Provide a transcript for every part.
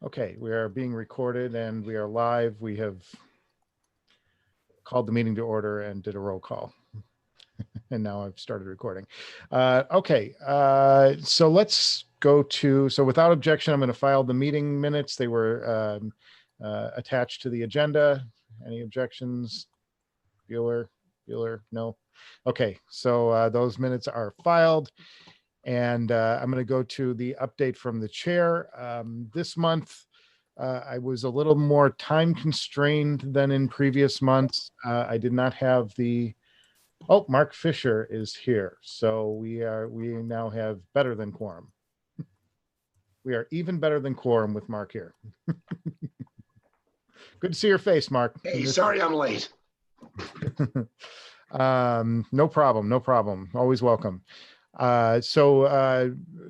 Okay, we are being recorded and we are live. We have called the meeting to order and did a roll call. And now I've started recording. Okay, so let's go to, so without objection, I'm going to file the meeting minutes. They were attached to the agenda. Any objections? Bueller, no. Okay, so those minutes are filed. And I'm going to go to the update from the chair. This month, I was a little more time constrained than in previous months. I did not have the, oh, Mark Fisher is here. So we now have better than quorum. We are even better than quorum with Mark here. Good to see your face, Mark. Hey, sorry I'm late. No problem, no problem. Always welcome. I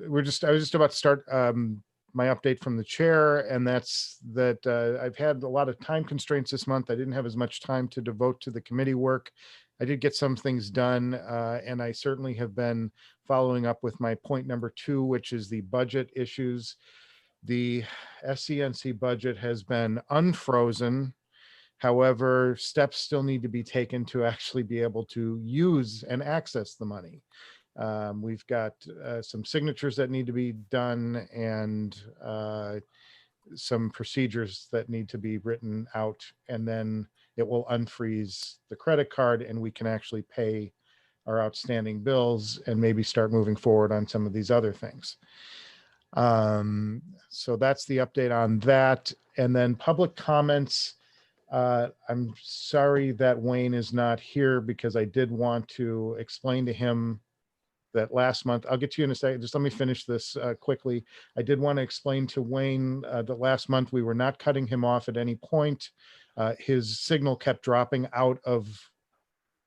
was just about to start my update from the chair, and that's that I've had a lot of time constraints this month. I didn't have as much time to devote to the committee work. I did get some things done, and I certainly have been following up with my point number 2, which is the budget issues. The SCNC budget has been unfrozen. However, steps still need to be taken to actually be able to use and access the money. We've got some signatures that need to be done and some procedures that need to be written out, and then it will unfreeze the credit card and we can actually pay our outstanding bills and maybe start moving forward on some of these other things. So that's the update on that. And then public comments. I'm sorry that Wayne is not here because I did want to explain to him that last month, I'll get to you in a second, just let me finish this quickly. I did want to explain to Wayne that last month we were not cutting him off at any point. His signal kept dropping out of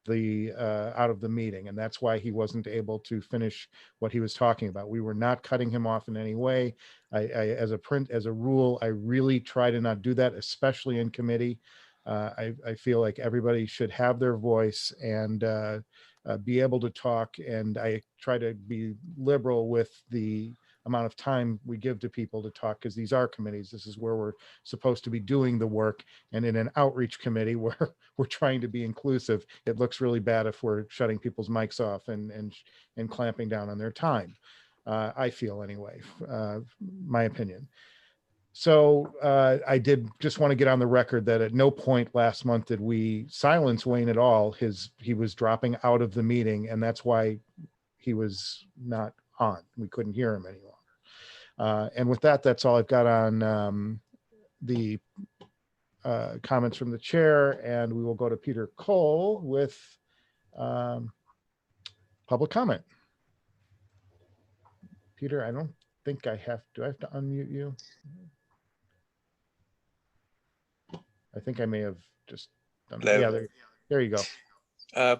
the meeting, and that's why he wasn't able to finish what he was talking about. We were not cutting him off in any way. As a rule, I really try to not do that, especially in committee. I feel like everybody should have their voice and be able to talk, and I try to be liberal with the amount of time we give to people to talk, because these are committees. This is where we're supposed to be doing the work, and in an outreach committee where we're trying to be inclusive, it looks really bad if we're shutting people's mics off and clamping down on their time. I feel anyway, my opinion. So I did just want to get on the record that at no point last month did we silence Wayne at all. He was dropping out of the meeting, and that's why he was not on. We couldn't hear him any longer. And with that, that's all I've got on the comments from the chair, and we will go to Peter Cole with public comment. Peter, I don't think I have to unmute you? I think I may have just done it. Yeah, there you go. A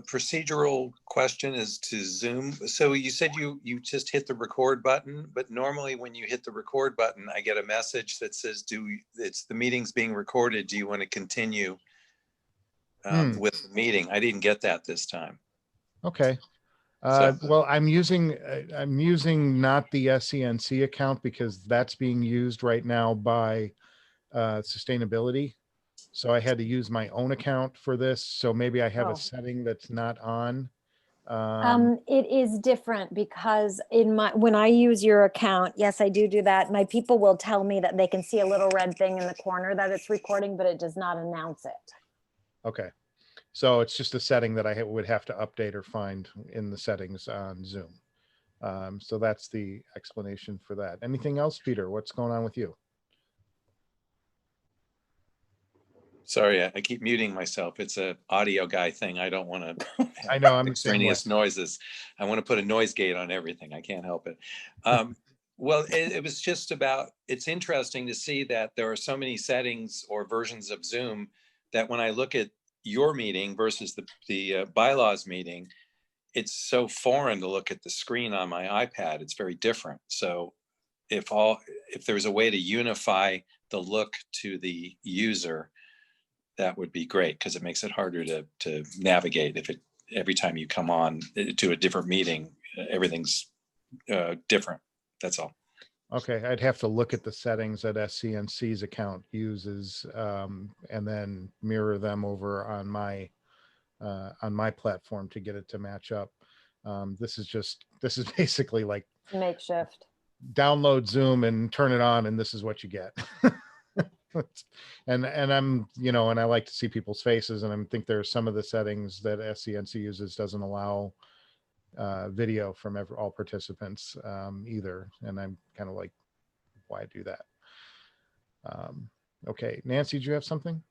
procedural question is to Zoom. So you said you just hit the record button, but normally when you hit the record button, I get a message that says, the meeting's being recorded. Do you want to continue with the meeting? I didn't get that this time. Okay. Well, I'm using not the SCNC account because that's being used right now by sustainability. So I had to use my own account for this. So maybe I have a setting that's not on. It is different because when I use your account, yes, I do that. My people will tell me that they can see a little red thing in the corner that it's recording, but it does not announce it. Okay. So it's just a setting that I would have to update or find in the settings on Zoom. So that's the explanation for that. Anything else, Peter? What's going on with you? Sorry, I keep muting myself. It's an audio guy thing. I don't want to. I know, I'm extraneous noises. I want to put a noise gate on everything. I can't help it. Well, it was just about. It's interesting to see that there are so many settings or versions of Zoom that when I look at your meeting versus the bylaws meeting, it's so foreign to look at the screen on my iPad. It's very different. So if there's a way to unify the look to the user, that would be great, because it makes it harder to navigate. If every time you come on to a different meeting, everything's different. That's all. Okay, I'd have to look at the settings that SCNC's account uses, and then mirror them over on my platform to get it to match up. This is basically like Makeshift. download Zoom and turn it on, and this is what you get. and I'm, and I like to see people's faces, and I think there are some of the settings that SCNC uses doesn't allow video from all participants either, and I'm kind of like, why do that? Okay, Nancy, do you have something?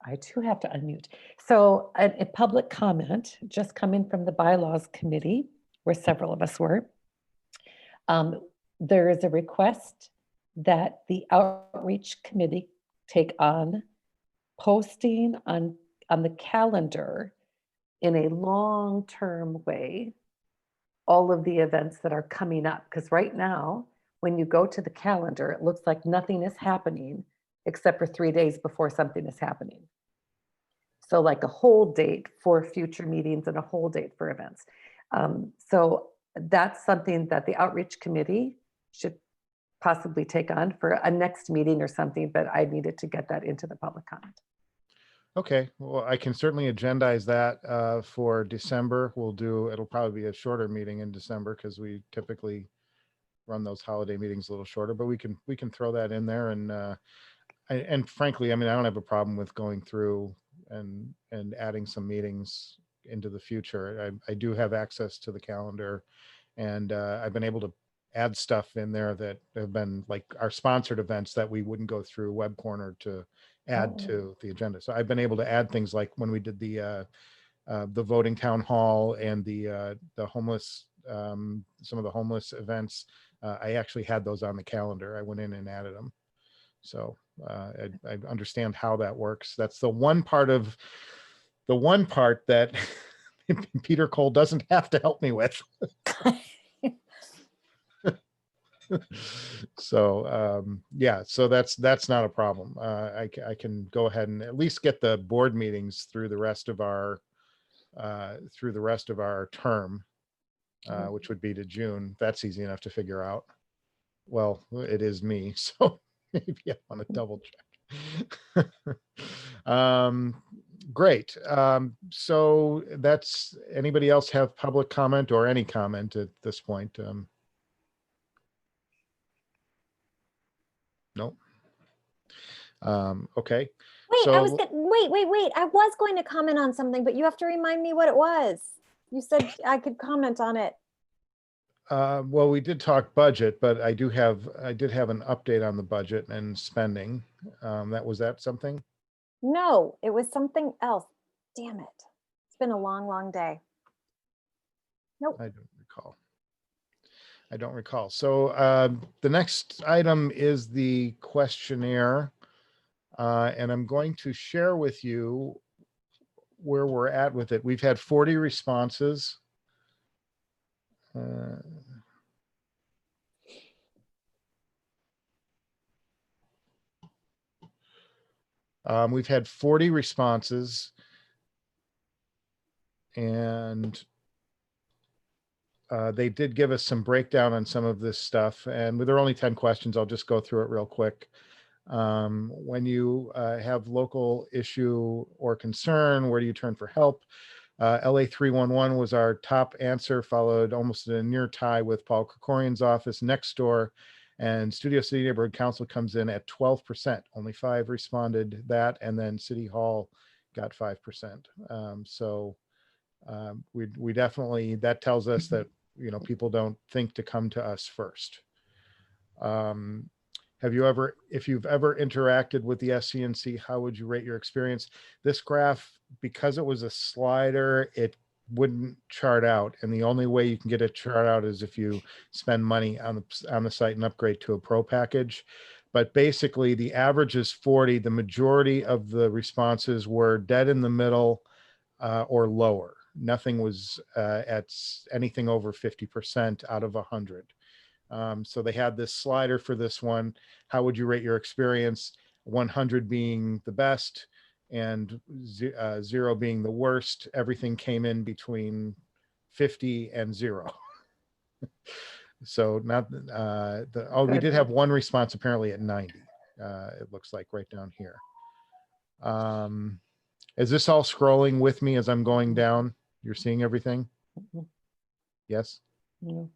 I too have to unmute. So a public comment just come in from the bylaws committee, where several of us were. There is a request that the outreach committee take on posting on the calendar in a long-term way all of the events that are coming up. Because right now, when you go to the calendar, it looks like nothing is happening except for 3 days before something is happening. So like a hold date for future meetings and a hold date for events. So that's something that the outreach committee should possibly take on for a next meeting or something, but I needed to get that into the public comment. Okay, well, I can certainly agendize that for December. It'll probably be a shorter meeting in December because we typically run those holiday meetings a little shorter, but we can throw that in there. And frankly, I mean, I don't have a problem with going through and adding some meetings into the future. I do have access to the calendar, and I've been able to add stuff in there that have been like our sponsored events that we wouldn't go through Web Corner to add to the agenda. So I've been able to add things like when we did the voting town hall and the homeless, some of the homeless events. I actually had those on the calendar. I went in and added them. So I understand how that works. That's the one part that Peter Cole doesn't have to help me with. So yeah, so that's not a problem. I can go ahead and at least get the board meetings through the rest of our term, which would be to June. That's easy enough to figure out. Well, it is me, so maybe I want to double check. Great. So that's, anybody else have public comment or any comment at this point? Nope. Okay. Wait, So wait. I was going to comment on something, but you have to remind me what it was. You said I could comment on it. well, we did talk budget, but I did have an update on the budget and spending. Was that something? No, it was something else. Damn it. It's been a long, long day. Nope. I don't recall. So the next item is the questionnaire. And I'm going to share with you where we're at with it. We've had 40 responses. We've had 40 responses, and they did give us some breakdown on some of this stuff. And there are only 10 questions. I'll just go through it real quick. When you have local issue or concern, where do you turn for help? LA 311 was our top answer, followed almost in a near tie with Paul Krikorian's office next door. And Studio City Neighborhood Council comes in at 12%. Only 5 responded that, and then City Hall got 5%. So we definitely, that tells us that, people don't think to come to us first. If you've ever interacted with the SCNC, how would you rate your experience? This graph, because it was a slider, it wouldn't chart out. And the only way you can get a chart out is if you spend money on the site and upgrade to a pro package. But basically the average is 40. The majority of the responses were dead in the middle or lower. Nothing was at anything over 50% out of 100. So they had this slider for this one. How would you rate your experience? 100 being the best and 0 being the worst. Everything came in between 50 and 0. So not, oh, we Good. did have one response apparently at 90. It looks like right down here. Is this all scrolling with me as I'm going down? You're seeing everything? Mhm. Yes? No.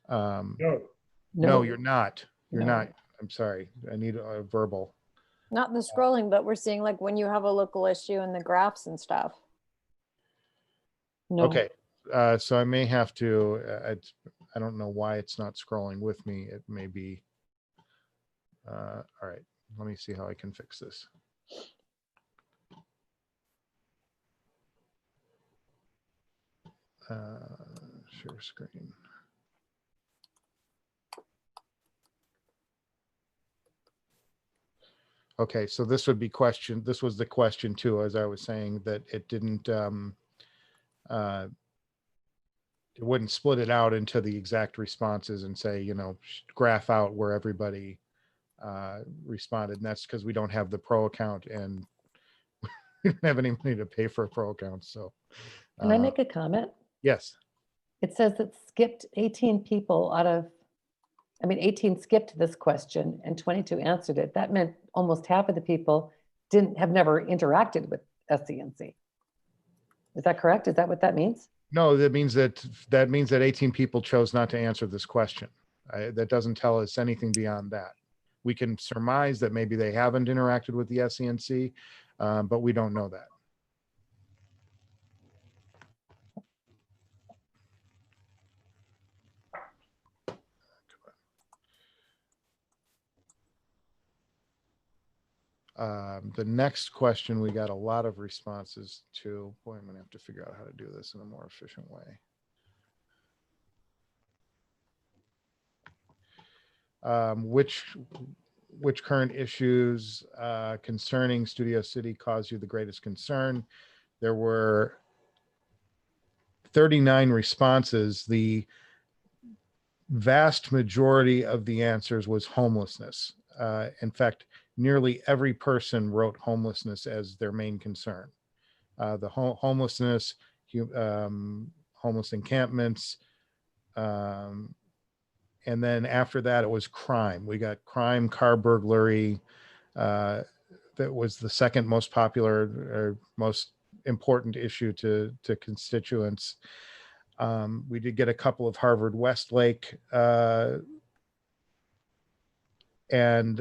No, No, you're not. You're No. not. I'm sorry. I need a verbal. Not the scrolling, but we're seeing like when you have a local issue in the graphs and stuff. No. Okay. So I may have to, I don't know why it's not scrolling with me. It may be, all right. Let me see how I can fix this. Share screen. Okay, so this would be question. This was the question too, as I was saying, that it didn't, it wouldn't split it out into the exact responses and say, you know, graph out where everybody responded. And that's because we don't have the pro account and we don't have any money to pay for a pro account. So, Can I make a comment? yes. It says that skipped 18 people out of, 18 skipped this question and 22 answered it. That meant almost half of the people have never interacted with SCNC. Is that correct? Is that what that means? No, that means that 18 people chose not to answer this question. That doesn't tell us anything beyond that. We can surmise that maybe they haven't interacted with the SCNC, but we don't know that. The next question, we got a lot of responses to. Boy, I'm gonna have to figure out how to do this in a more efficient way. Which current issues concerning Studio City cause you the greatest concern? There were 39 responses. The vast majority of the answers was homelessness. In fact, nearly every person wrote homelessness as their main concern. The homelessness, homeless encampments, and then after that, it was crime. We got crime, car burglary. That was the second most popular or most important issue to constituents. We did get a couple of Harvard Westlake and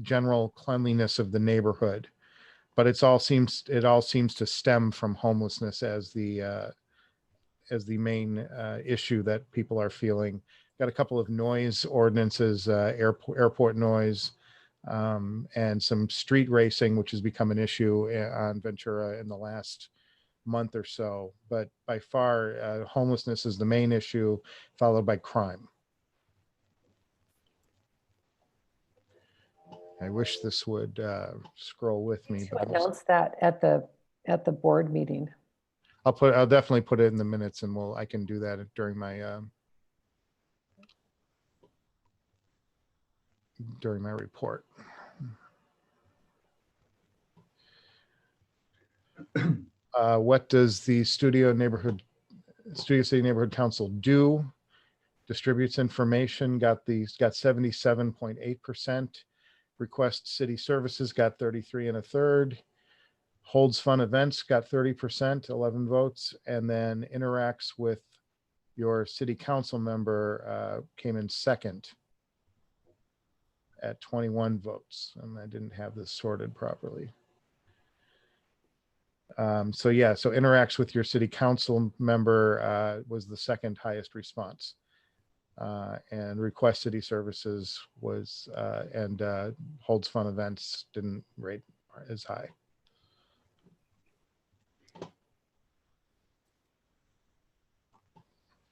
general cleanliness of the neighborhood, but it all seems to stem from homelessness as the main issue that people are feeling. Got a couple of noise ordinances, airport noise, and some street racing, which has become an issue on Ventura in the last month or so. But by far, homelessness is the main issue, followed by crime. I wish this would scroll with me. To announce that at the board meeting. I'll definitely put it in the minutes, and I can do that during my report. What does the Studio City Neighborhood Council do? Distributes information, got 77.8%. Requests city services, got 33 1/3. Holds fun events, got 30%, 11 votes, and then interacts with your city council member came in second at 21 votes. And I didn't have this sorted properly. So interacts with your city council member was the second highest response. And request city services was, and holds fun events didn't rate as high.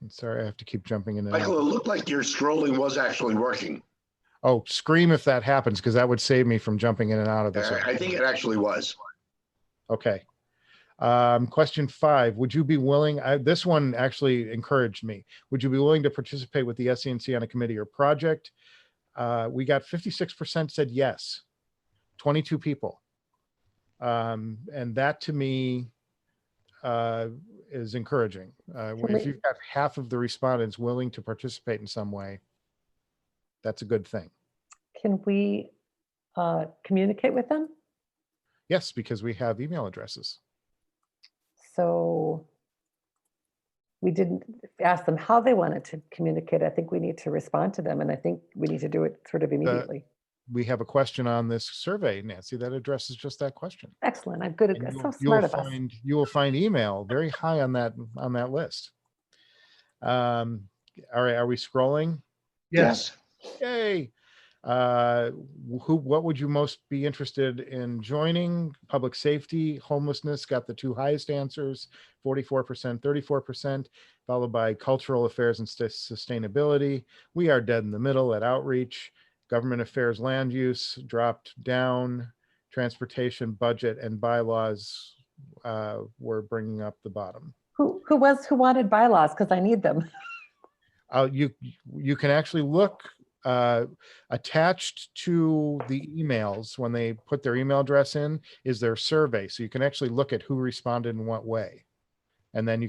I'm sorry, I have to keep jumping in and Michael, it out. looked like your scrolling was actually working. Oh, scream if that happens, because that would save me from jumping in and out of this. I think it actually was. Okay. Question 5, would you be willing, this one actually encouraged me. Would you be willing to participate with the SCNC on a committee or project? We got 56% said yes, 22 people. And that to me is encouraging. Can If we- you've got half of the respondents willing to participate in some way, that's a good thing. Can we communicate with them? Yes, because we have email addresses. So we didn't ask them how they wanted to communicate. I think we need to respond to them, and I think we need to do it sort of immediately. We have a question on this survey, Nancy, that addresses just that question. Excellent. I'm good at And this. you So will- you will smart of us. you will find email very high on that list. All right, are we scrolling? Yes. Yay. What would you most be interested in joining? Public safety, homelessness got the two highest answers, 44%, 34%, followed by cultural affairs and sustainability. We are dead in the middle at outreach. Government affairs, land use dropped down. Transportation, budget, and bylaws were bringing up the bottom. Who wanted bylaws? Because I need them. You can actually look attached to the emails when they put their email address in is their survey. So you can actually look at who responded in what way. And then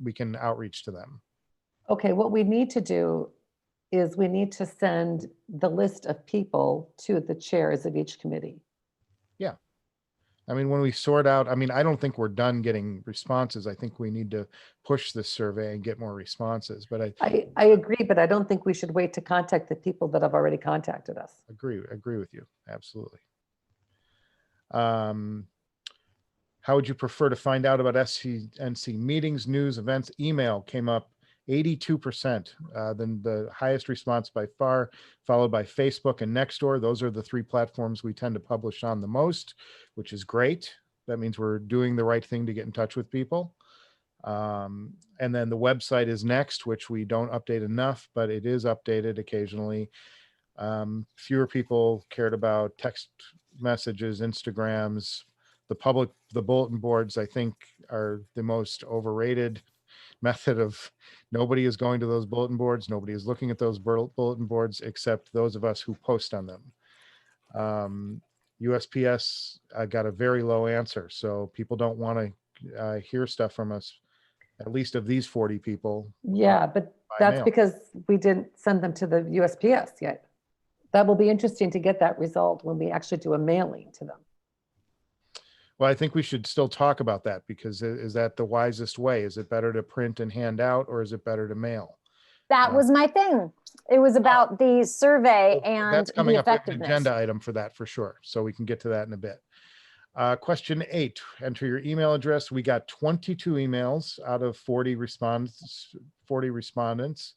we can outreach to them. Okay, what we need to do is we need to send the list of people to the chairs of each committee. I mean, when we sort out, I mean, I don't think we're done getting responses. I think we need to push this survey and get more responses, but I agree, but I don't think we should wait to contact the people that have already contacted us. agree with you. Absolutely. How would you prefer to find out about SCNC meetings, news, events? Email came up 82%, then the highest response by far, followed by Facebook and Nextdoor. Those are the three platforms we tend to publish on the most, which is great. That means we're doing the right thing to get in touch with people. And then the website is next, which we don't update enough, but it is updated occasionally. Fewer people cared about text messages, Instagrams, the bulletin boards, I think, are the most overrated method of nobody is going to those bulletin boards. Nobody is looking at those bulletin boards except those of us who post on them. USPS got a very low answer. So people don't want to hear stuff from us, at least of these 40 people. Yeah, but by that's mail. because we didn't send them to the USPS yet. That will be interesting to get that result when we actually do a mailing to them. Well, I think we should still talk about that because is that the wisest way? Is it better to print and hand out, or is it better to mail? That was my thing. It was about the survey and That's the coming up. We have an effectiveness. agenda item for that for sure. So we can get to that in a bit. Question 8, enter your email address. We got 22 emails out of 40 respondents,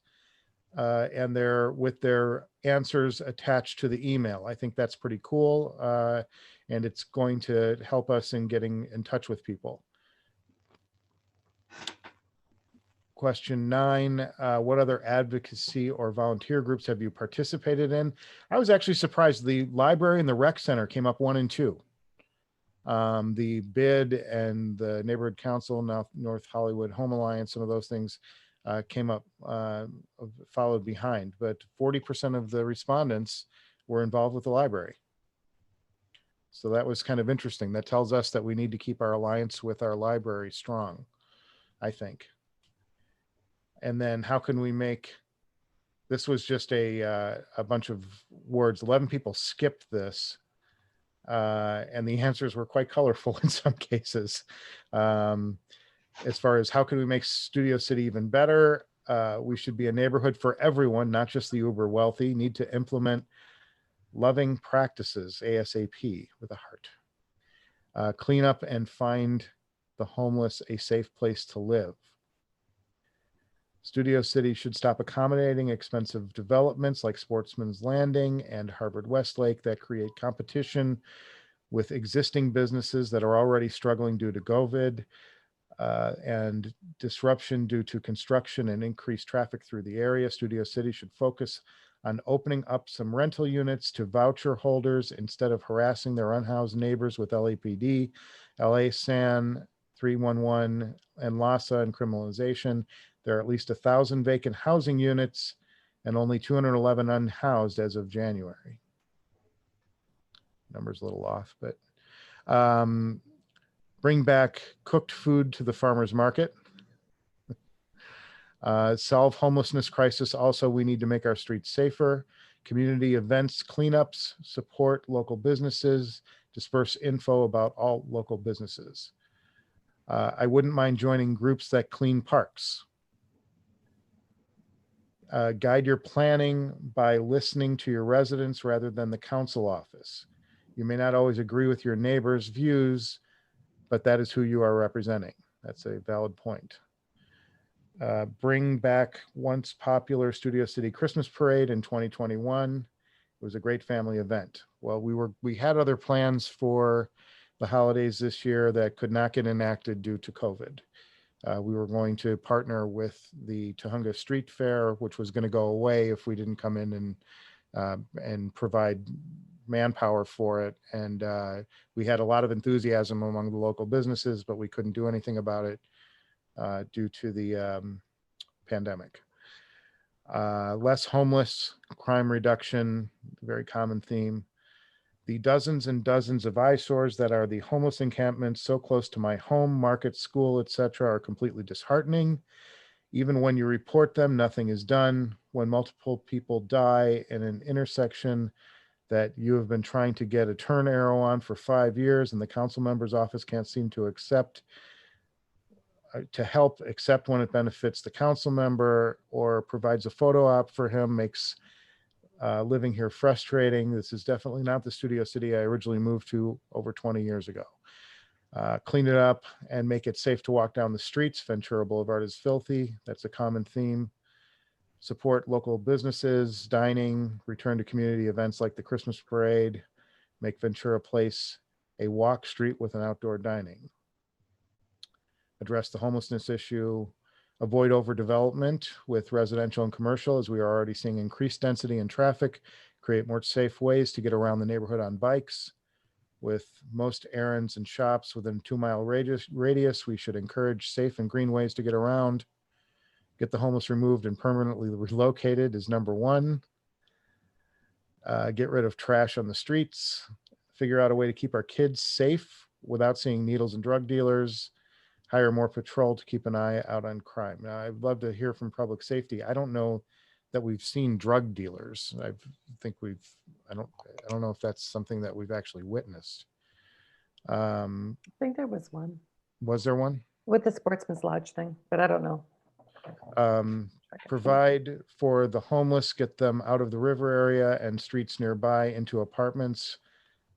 and they're with their answers attached to the email. I think that's pretty cool. And it's going to help us in getting in touch with people. Question 9, what other advocacy or volunteer groups have you participated in? I was actually surprised. The library and the rec center came up 1 and 2. The BID and the Neighborhood Council, North Hollywood Home Alliance, some of those things came up, followed behind, but 40% of the respondents were involved with the library. So that was kind of interesting. That tells us that we need to keep our alliance with our library strong, I think. And then how can we make, this was just a bunch of words. 11 people skipped this. And the answers were quite colorful in some cases. As far as how can we make Studio City even better? We should be a neighborhood for everyone, not just the uber wealthy. Need to implement loving practices ASAP with a heart. Clean up and find the homeless a safe place to live. Studio City should stop accommodating expensive developments like Sportsman's Landing and Harvard Westlake that create competition with existing businesses that are already struggling due to COVID and disruption due to construction and increased traffic through the area. Studio City should focus on opening up some rental units to voucher holders instead of harassing their unhoused neighbors with LAPD, LA SAN, 311, and LASA and criminalization. There are at least 1,000 vacant housing units and only 211 unhoused as of January. Number's a little off, but bring back cooked food to the farmer's market. Solve homelessness crisis. Also, we need to make our streets safer. Community events, cleanups, support local businesses, disperse info about all local businesses. I wouldn't mind joining groups that clean parks. Guide your planning by listening to your residents rather than the council office. You may not always agree with your neighbors' views, but that is who you are representing. That's a valid point. Bring back once popular Studio City Christmas Parade in 2021. It was a great family event. Well, we had other plans for the holidays this year that could not get enacted due to COVID. We were going to partner with the Tahunga Street Fair, which was going to go away if we didn't come in and provide manpower for it. And we had a lot of enthusiasm among the local businesses, but we couldn't do anything about it due to the pandemic. Less homeless, crime reduction, very common theme. The dozens and dozens of eyesores that are the homeless encampments so close to my home, market, school, etc., are completely disheartening. Even when you report them, nothing is done. When multiple people die in an intersection that you have been trying to get a turn arrow on for 5 years and the council member's office can't seem to help except when it benefits the council member or provides a photo op for him, makes living here frustrating. This is definitely not the Studio City I originally moved to over 20 years ago. Clean it up and make it safe to walk down the streets. Ventura Boulevard is filthy. That's a common theme. Support local businesses, dining, return to community events like the Christmas parade, make Ventura Place a walk street with an outdoor dining. Address the homelessness issue, avoid overdevelopment with residential and commercial, as we are already seeing increased density and traffic, create more safe ways to get around the neighborhood on bikes. With most errands and shops within 2-mile radius, we should encourage safe and green ways to get around. Get the homeless removed and permanently relocated is number 1. Get rid of trash on the streets. Figure out a way to keep our kids safe without seeing needles and drug dealers. Hire more patrol to keep an eye out on crime. Now, I'd love to hear from public safety. I don't know that we've seen drug dealers. I don't know if that's something that we've actually witnessed. I think there was one Was there one? with the Sportsman's Lodge thing, but I don't know. Provide for the homeless, get them out of the river area and streets nearby into apartments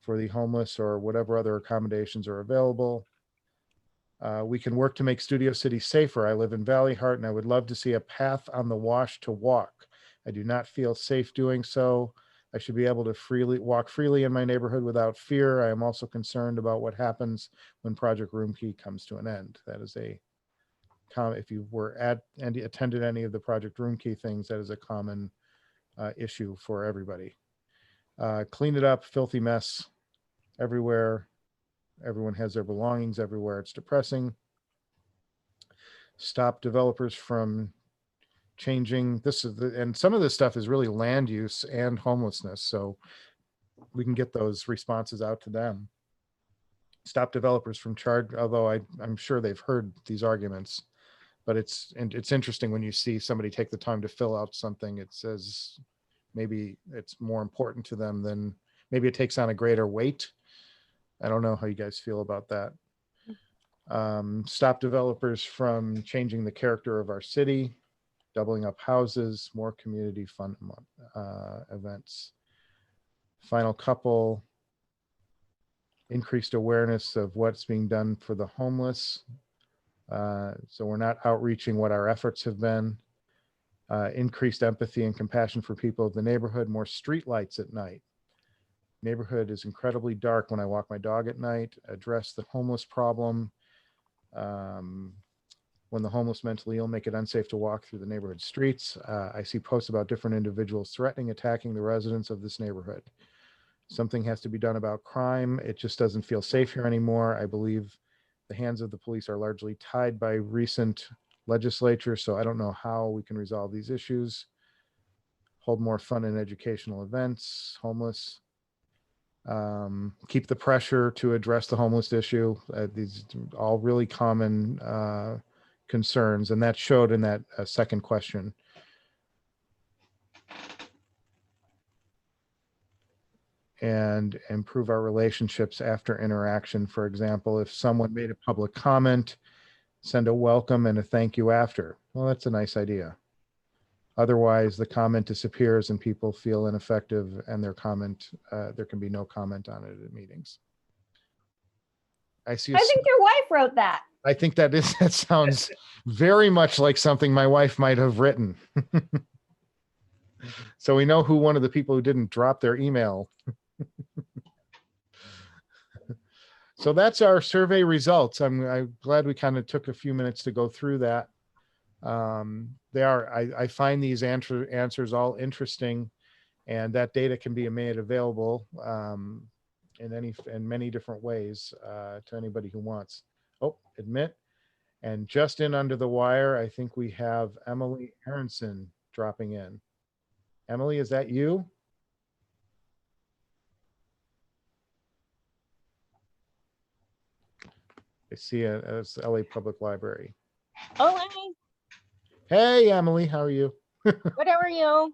for the homeless or whatever other accommodations are available. We can work to make Studio City safer. I live in Valley Heart and I would love to see a path on the wash to walk. I do not feel safe doing so. I should be able to walk freely in my neighborhood without fear. I am also concerned about what happens when Project Roomkey comes to an end. That is a comment. If you were at and attended any of the Project Roomkey things, that is a common issue for everybody. Clean it up, filthy mess everywhere. Everyone has their belongings everywhere. It's depressing. Stop developers from changing. And some of this stuff is really land use and homelessness. So we can get those responses out to them. Stop developers from although I'm sure they've heard these arguments, but it's interesting when you see somebody take the time to fill out something. It says maybe it's more important to them than, maybe it takes on a greater weight. I don't know how you guys feel about that. Stop developers from changing the character of our city, doubling up houses, more community fun events. Final couple, increased awareness of what's being done for the homeless. So we're not outreaching what our efforts have been. Increased empathy and compassion for people of the neighborhood, more street lights at night. Neighborhood is incredibly dark when I walk my dog at night. Address the homeless problem. When the homeless mentally ill make it unsafe to walk through the neighborhood streets. I see posts about different individuals threatening, attacking the residents of this neighborhood. Something has to be done about crime. It just doesn't feel safe here anymore. I believe the hands of the police are largely tied by recent legislature, so I don't know how we can resolve these issues. Hold more fun and educational events, homeless. Keep the pressure to address the homeless issue. These are all really common concerns, and that showed in that second question. And improve our relationships after interaction. For example, if someone made a public comment, send a welcome and a thank you after. Well, that's a nice idea. Otherwise, the comment disappears and people feel ineffective, and their comment, there can be no comment on it at meetings. I see. I think your wife wrote that. I think that sounds very much like something my wife might have written. So we know who one of the people who didn't drop their email. So that's our survey results. I'm glad we kind of took a few minutes to go through that. I find these answers all interesting, and that data can be made available in many different ways to anybody who wants. Oh, admit. And just in under the wire, I think we have Emily Aronson dropping in. Emily, is that you? I see it as LA Public Library. Oh, Hey, Emily, how are you? what are you?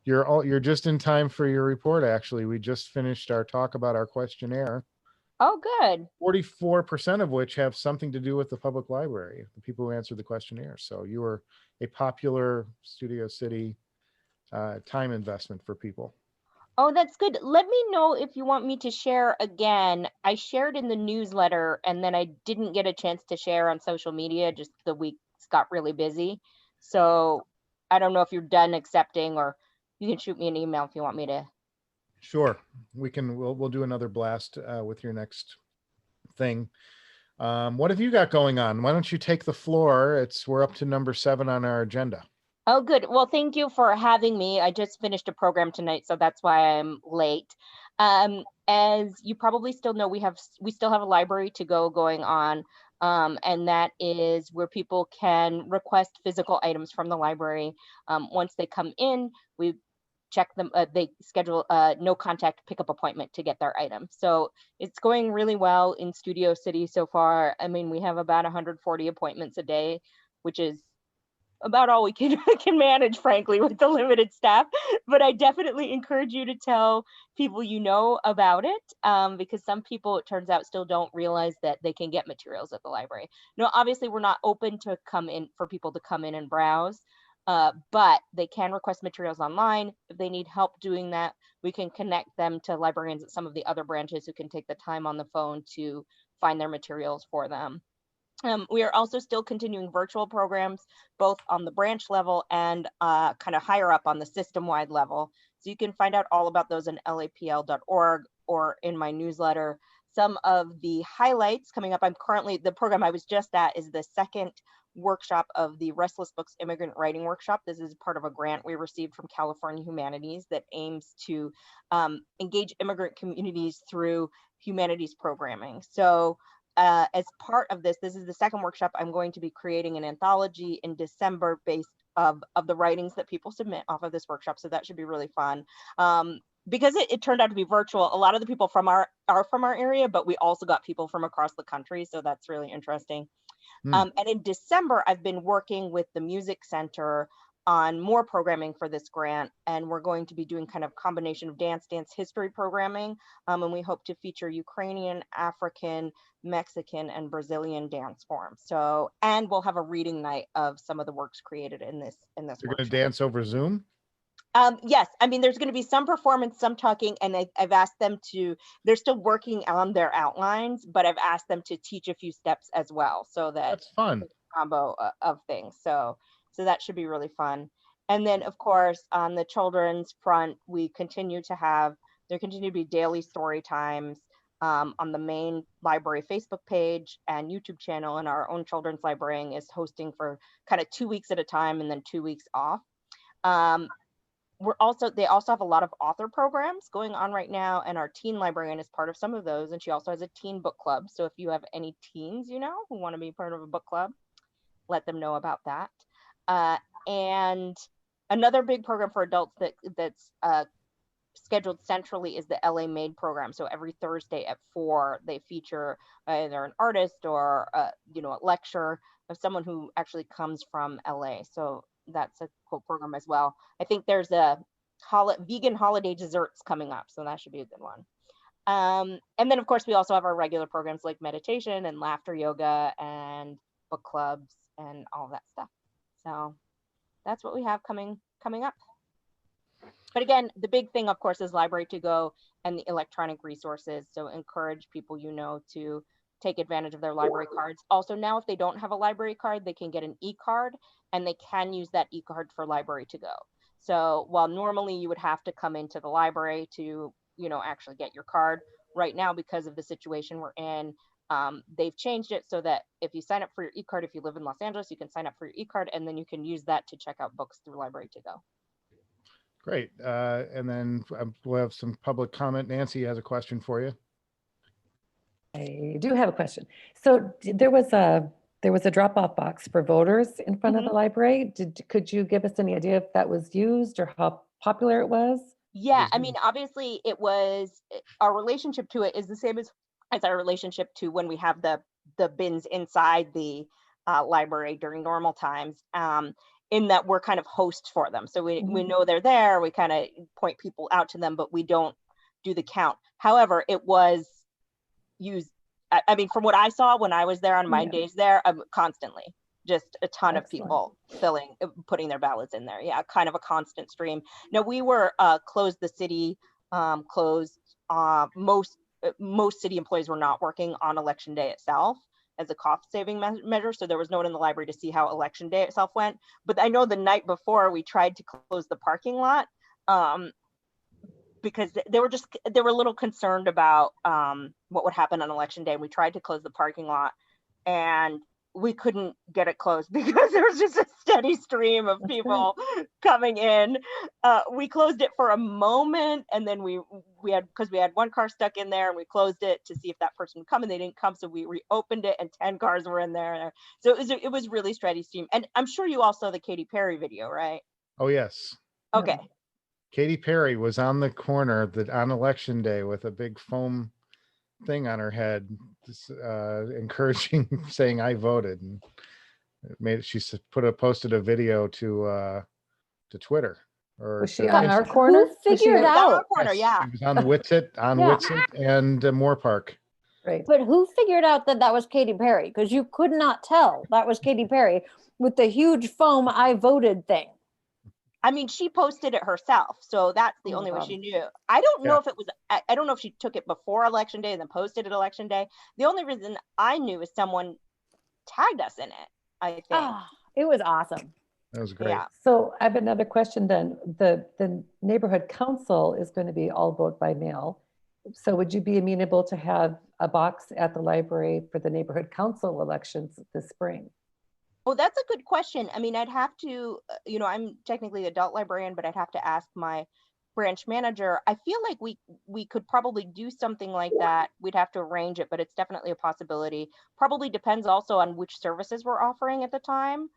You're just in time for your report. Actually, we just finished our talk about our questionnaire. Oh, good. 44% of which have something to do with the public library, the people who answered the questionnaire. So you were a popular Studio City time investment for people. Oh, that's good. Let me know if you want me to share again. I shared in the newsletter and then I didn't get a chance to share on social media. Just the weeks got really busy. So I don't know if you're done accepting, or you can shoot me an email if you want me to. Sure, we'll do another blast with your next thing. What have you got going on? Why don't you take the floor? We're up to number 7 on our agenda. Oh, good. Well, thank you for having me. I just finished a program tonight, so that's why I'm late. As you probably still know, we still have a library to go going on, and that is where people can request physical items from the library. Once they come in, we check them. They schedule a no contact pickup appointment to get their item. So it's going really well in Studio City so far. I mean, we have about 140 appointments a day, which is about all we can manage, frankly, with the limited staff. But I definitely encourage you to tell people you know about it, because some people, it turns out, still don't realize that they can get materials at the library. No, obviously we're not open to for people to come in and browse, but they can request materials online. If they need help doing that, we can connect them to librarians at some of the other branches who can take the time on the phone to find their materials for them. We are also still continuing virtual programs, both on the branch level and kind of higher up on the system-wide level. So you can find out all about those in lapl.org or in my newsletter. Some of the highlights coming up, the program I was just at is the second workshop of the Restless Books Immigrant Writing Workshop. This is part of a grant we received from California Humanities that aims to engage immigrant communities through humanities programming. So as part of this is the second workshop. I'm going to be creating an anthology in December based of the writings that people submit off of this workshop. So that should be really fun. Because it turned out to be virtual, a lot of the people are from our area, but we also got people from across the country. So that's really interesting. And in December, I've been working with the Music Center on more programming for this grant, and we're going to be doing kind of combination of dance history programming, and we hope to feature Ukrainian, African, Mexican, and Brazilian dance forms. So, and we'll have a reading night of some of the works created in this You're workshop. going to dance over Zoom? Yes, I mean, there's going to be some performance, some talking, and I've asked them they're still working on their outlines, but I've asked them to teach a few steps as well, so that's fun. Combo of things. So that should be really fun. And then, of course, on the children's front, there continue to be daily story times on the main library Facebook page and YouTube channel, and our own children's librarian is hosting for kind of 2 weeks at a time and then 2 weeks off. They also have a lot of author programs going on right now, and our teen librarian is part of some of those, and she also has a teen book club. So if you have any teens who want to be part of a book club, let them know about that. And another big program for adults that's scheduled centrally is the LA Made program. So every Thursday at 4, they feature either an artist or a lecture of someone who actually comes from LA. So that's a cool program as well. I think there's a vegan holiday desserts coming up, so that should be a good one. And then of course we also have our regular programs like meditation and laughter yoga and book clubs and all that stuff. So that's what we have coming up. But again, the big thing, of course, is Library to Go and the electronic resources. So encourage people, to take advantage of their library cards. Also, now if they don't have a library card, they can get an e-card, and they can use that e-card for Library to Go. So while normally you would have to come into the library to, actually get your card, right now, because of the situation we're in, they've changed it so that if you sign up for your e-card, if you live in Los Angeles, you can sign up for your e-card, and then you can use that to check out books through Library to Go. Great. And then we'll have some public comment. Nancy has a question for you. I do have a question. So there was a drop-off box for voters in front of the library. Could you give us any idea if that was used or how popular it was? Yeah, I mean, obviously it was, our relationship to it is the same as our relationship to when we have the bins inside the library during normal times, in that we're kind of hosts for them. So we know they're there, we kind of point people out to them, but we don't do the count. However, it was used, I mean, from what I saw when I was there on my days there, constantly. Just a ton of people putting their ballots in there. Yeah, kind of a constant stream. Now we were closed, the city closed. Most city employees were not working on election day itself as a cost saving measure. So there was no one in the library to see how election day itself went. But I know the night before we tried to close the parking lot because they were a little concerned about what would happen on election day. And we tried to close the parking lot, and we couldn't get it closed because there was just a steady stream of people coming in. We closed it for a moment, and then we had one car stuck in there, and we closed it to see if that person would come, and they didn't come, so we reopened it, and 10 cars were in there. So it was really steady stream. And I'm sure you all saw the Katy Perry video, right? Oh, yes. Okay. Katy Perry was on the corner on election day with a big foam thing on her head, encouraging, saying I voted, and she posted a video to Twitter. Or was she on our corner? Who figured out? Our corner, yeah. It was on Whitsett, Whitsett and Moore Park. Right. But who figured out that was Katy Perry? Because you could not tell that was Katy Perry with the huge foam I voted thing. I mean, she posted it herself, so that's the only way she knew. I don't know if it was, I don't know if she took it before election day and then posted it election day. The only reason I knew is someone tagged us in it, I think. Oh, it was awesome. That was great. Yeah. So I have another question then. The neighborhood council is going to be all vote by mail. So would you be amenable to have a box at the library for the neighborhood council elections this spring? Oh, that's a good question. I mean, I'd have to, I'm technically an adult librarian, but I'd have to ask my branch manager. I feel like we could probably do something like that. We'd have to arrange it, but it's definitely a possibility. Probably depends also on which services we're offering at the time.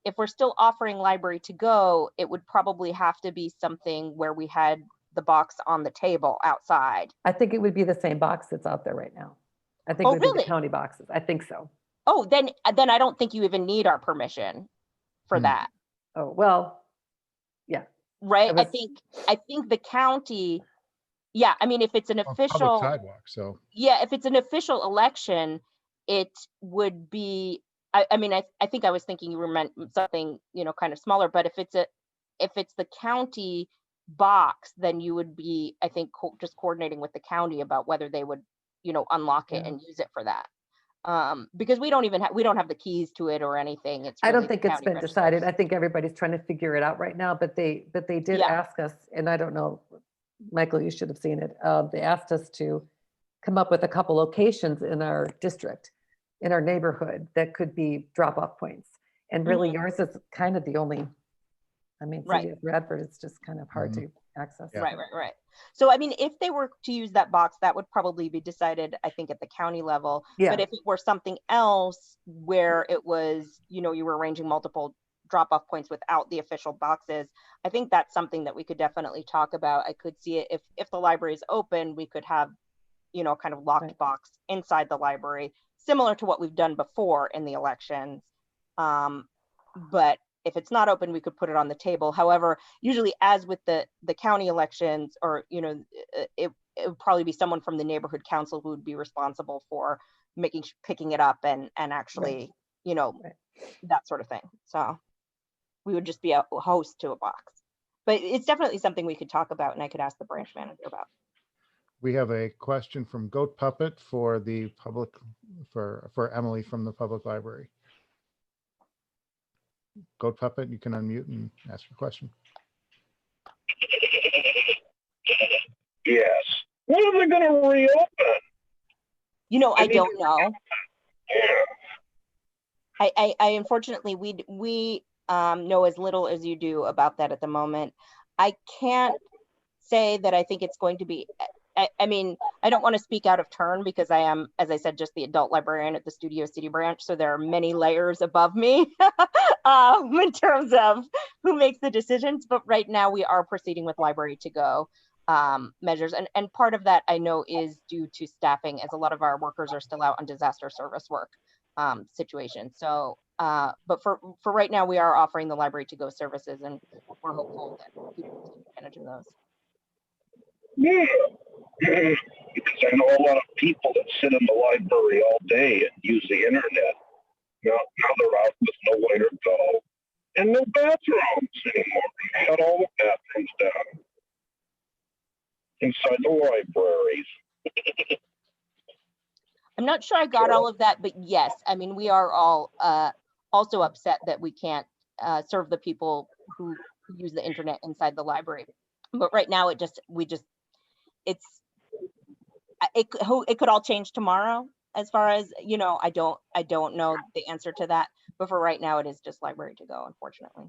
If we're still offering Library to Go, it would probably have to be something where we had the box on the table outside. I think it would be the same box that's out there right now. I think it would be the county boxes. I think so. Oh, then I don't think you even need our permission for that. Oh, well, yeah. Right. I think the county, yeah. I mean, if it's an official sidewalk, so yeah, if it's an official election, it would be, I mean, I think I was thinking you were meant something, kind of smaller, but if it's the county box, then you would be, I think, just coordinating with the county about whether they would, unlock it and use it for that. Because we don't have the keys to it or anything. It's really, I don't think it's been decided. I think everybody's trying to figure it out right now, but they did ask us, and I don't know, Michael, you should have seen it. They asked us to come up with a couple locations in our district, in our neighborhood, that could be drop-off points. And really yours is kind of the only, I mean, City of Bradford, it's just kind of hard to access. Right. So, I mean, if they were to use that box, that would probably be decided, I think, at the county level. Yeah. But if it were something else where it was, you were arranging multiple drop-off points without the official boxes, I think that's something that we could definitely talk about. I could see it if the library is open, we could have, kind of locked box inside the library similar to what we've done before in the elections. But if it's not open, we could put it on the table. However, usually as with the county elections, or, you know, it would probably be someone from the neighborhood council who would be responsible for picking it up and actually, you know, that sort of thing. So we would just be a host to a box. But it's definitely something we could talk about, and I could ask the branch manager about. We have a question from Goat Puppet for the public, for Emily from the public library. Goat Puppet, you can unmute and ask your question. Yes. When are they going to reopen? You know, I don't know. Yeah. I unfortunately, we know as little as you do about that at the moment. I can't say that I think it's going to be, I mean, I don't want to speak out of turn because I am, as I said, just the adult librarian at the Studio City branch. So there are many layers above me in terms of who makes the decisions. But right now we are proceeding with library to go measures. And part of that I know is due to staffing, as a lot of our workers are still out on disaster service work situation. So, but for right now, we are offering the library to go services, and we're hopeful that people take advantage of those. Yeah. Because I know a lot of people that sit in the library all day and use the internet. Now they're out with nowhere to go. And no bathrooms anymore. Shut all the bathrooms down inside the libraries. I'm not sure I got all of that, but yes, I mean, we are all also upset that we can't serve the people who use the internet inside the library. But right now, it could all change tomorrow. As far as, you know, I don't know the answer to that. But for right now, it is just library to go, unfortunately.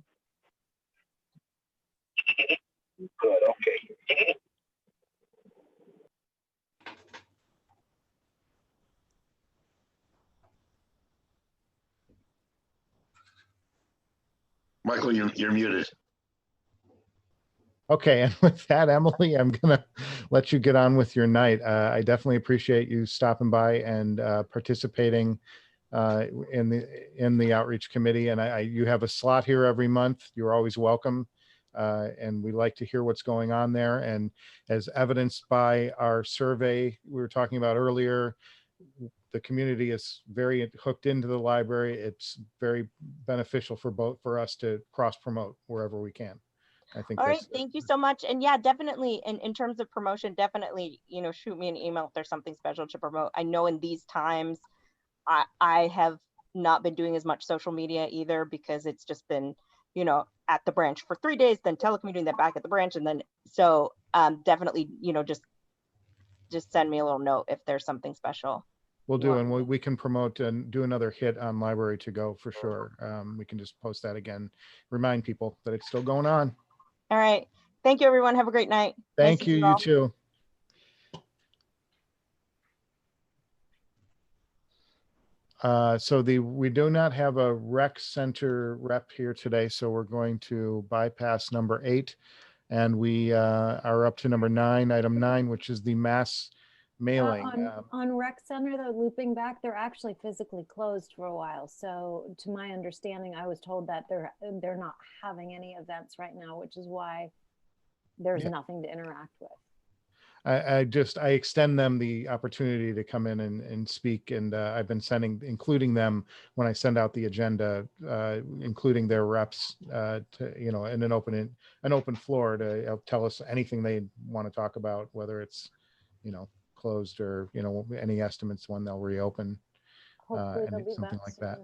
Good, okay. Michael, you're muted. Okay, and with that, Emily, I'm gonna let you get on with your night. I definitely appreciate you stopping by and participating in the outreach committee. And you have a slot here every month. You're always welcome, and we like to hear what's going on there. And as evidenced by our survey we were talking about earlier, the community is very hooked into the library. It's very beneficial for us to cross promote wherever we can. I think. All right, thank you so much. And yeah, definitely in terms of promotion, definitely, you know, shoot me an email if there's something special to promote. I know in these times, I have not been doing as much social media either, because it's just been, you know, at the branch for 3 days, then telecommuting, then back at the branch. And then, so definitely, you know, just send me a little note if there's something special. We'll do, and we can promote and do another hit on library to go for sure. We can just post that again, remind people that it's still going on. All right. Thank you, everyone. Have a great night. Thank you. You too. So we do not have a rec center rep here today, so we're going to bypass number 8, and we are up to number 9, item 9, which is the mass mailing. On rec center, though, looping back, they're actually physically closed for a while. So to my understanding, I was told that they're not having any events right now, which is why there's nothing to interact with. I extend them the opportunity to come in and speak, and I've been including them when I send out the agenda, including their reps to, you know, in an open floor to tell us anything they want to talk about, whether it's, you know, closed or, you know, any estimates when they'll reopen, and something like that.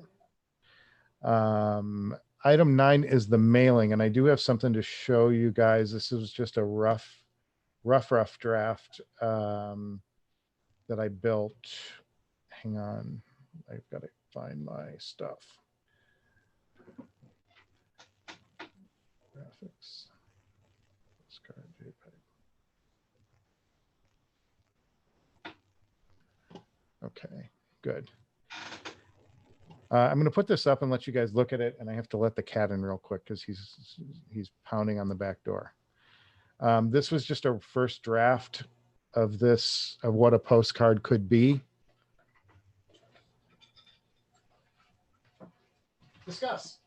Item 9 is the mailing, and I do have something to show you guys. This is just a rough draft that I built. Hang on, I've got to find my stuff. Graphics. Okay, good. I'm going to put this up and let you guys look at it, and I have to let the cat in real quick because he's pounding on the back door. This was just a first draft of what a postcard could be. discuss.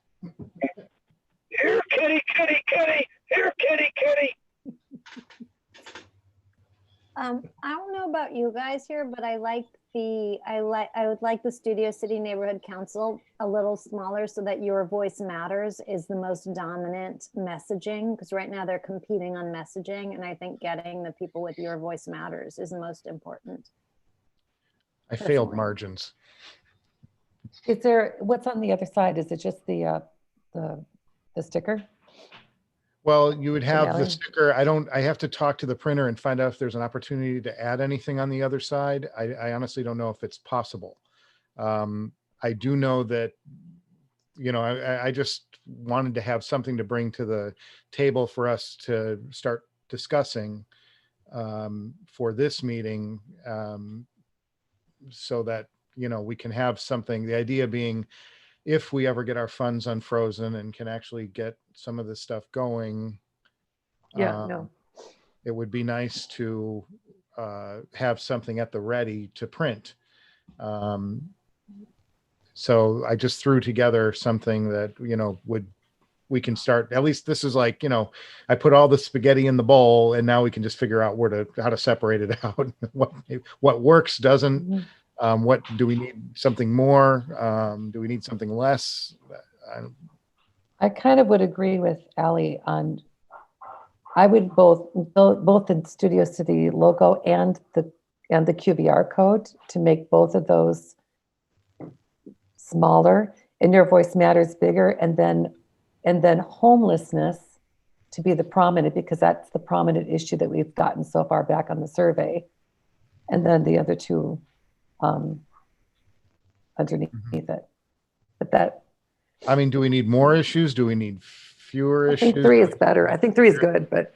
Here, kitty, kitty, kitty. Here, kitty, kitty. I don't know about you guys here, but I would like the Studio City Neighborhood Council a little smaller so that your voice matters is the most dominant messaging, because right now they're competing on messaging, and I think getting the people with your voice matters is the most important. I failed Personally. margins. Is there, what's on the other side? Is it just the sticker? Well, you would have the mailing? sticker. I have to talk to the printer and find out if there's an opportunity to add anything on the other side. I honestly don't know if it's possible. I do know that, I just wanted to have something to bring to the table for us to start discussing for this meeting, so that, we can have something, the idea being, if we ever get our funds unfrozen and can actually get some of this stuff going, Yeah, no. it would be nice to have something at the ready to print. So I just threw together something that, we can start, at least this is like, I put all the spaghetti in the bowl and now we can just figure out how to separate it out. What works, doesn't. Mhm. What do we need? Something more? Do we need something less? I kind of would agree with Ally on, I would both the Studio City logo and the QVR code to make both of those smaller, and your voice matters bigger, and then homelessness to be the prominent, because that's the prominent issue that we've gotten so far back on the survey. And then the other two underneath it. But that, I mean, do we need more issues? Do we need fewer I issues? think 3 is better. I think 3 is good, but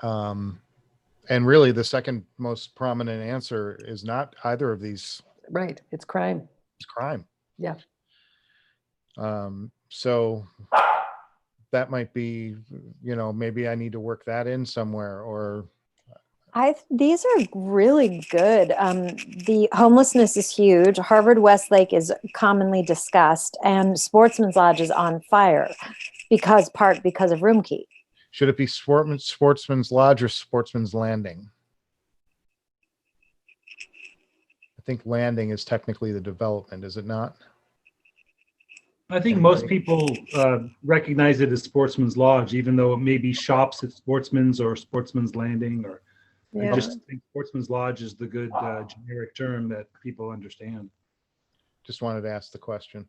And really, the second most prominent answer is not either of these. right, it's crime. It's crime. Yeah. So that might be, maybe I need to work that in somewhere, or These are really good. The homelessness is huge. Harvard Westlake is commonly discussed, and Sportsman's Lodge is on fire because of room key. should it be Sportsman's Lodge or Sportsman's Landing? I think Landing is technically the development, is it not? I think most people recognize it as Sportsman's Lodge, even though it may be shops at Sportsman's or Sportsman's Landing, or Yeah. I just think Sportsman's Lodge is the good generic term that people understand. Just wanted to ask the question.